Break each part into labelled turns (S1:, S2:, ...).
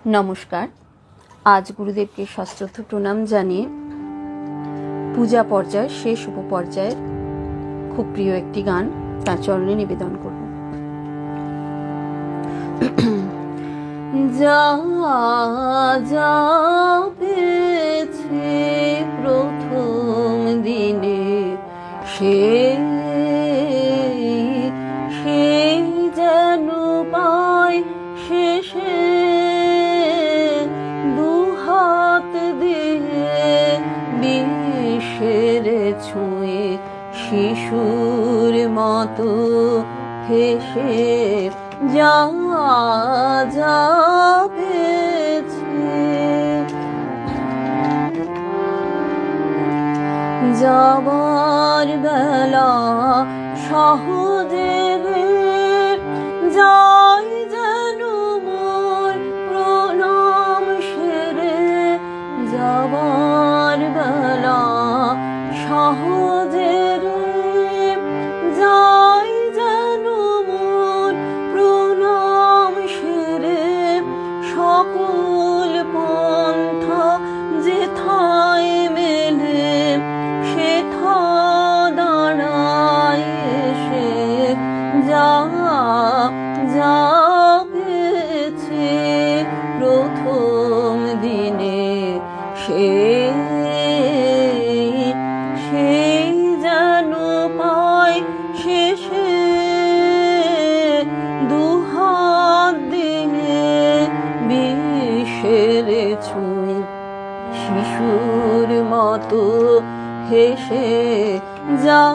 S1: নমস্কার। আজ গুরুদেবকে সশ্রদ্ধ প্রণাম জানিয়ে পূজা পর্যায় শেষ উপপর্যায়ের খুব প্রিয় একটি গান তার চরণে নিবেদন করব। যা যা পেয়েছে প্রথম দিনে সেই যেন পায় শেষে দুহাত দিয়ে বিশ্বের ছুঁয়ে শিশুর মতো হেসে যা যা পেয়েছে। যাবার বেলা সহজে যাই যেন মোর প্রণাম সেরে, যাবার বেলা সহজে যাই যেন মোর প্রণাম সেরে, সকল পন্থা যেথায় মেলে সেথা দাঁড়ায় এসে যা যা পেয়েছে প্রথম দিনে সেই যেন পায় শেষে দুহাত দিয়ে বিশ্বের ছুঁয়ে শিশুর মতো হেসে যা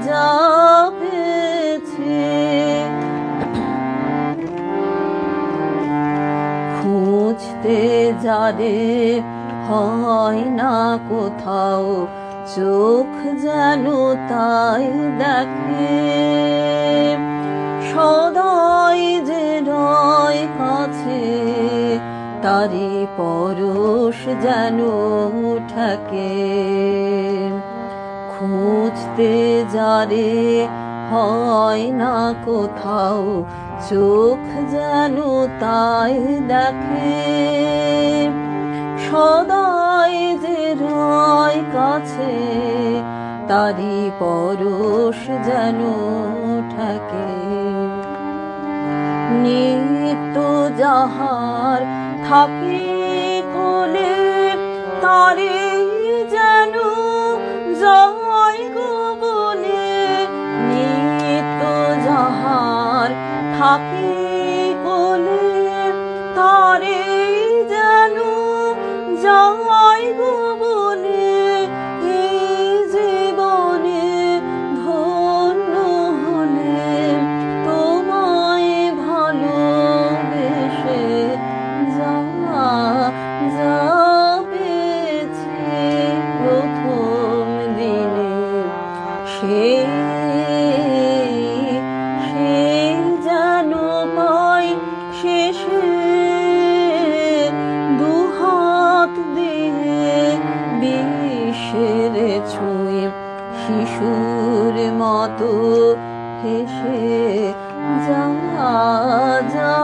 S1: যা পেয়েছে। খুঁজতে যারে হয় না কোথাও, চোখ যেন তাই দেখে, সদাই যে রয় কাছে তারি পরশ যেন ঠেকে। খুঁজতে যারে হয় না কোথাও, চোখ যেন তাই দেখে, সদাই যে রয় কাছে তারি পরশ যেন ঠেকে। নিত্য যাহার থাকে কোলে তারে যেন জয় গো বলে, নিত্য যাহার থাকে কোলে তারে যেন জয় গো বলে, এই জীবনে ধন্য হলে তোমায় ভালোবেসে যা যা পেয়েছে প্রথম দিনে সেই যেন পায় শেষে দুহাত দিয়ে বিশ্বের ছুঁয়ে শিশুর মতো হেসে যা যা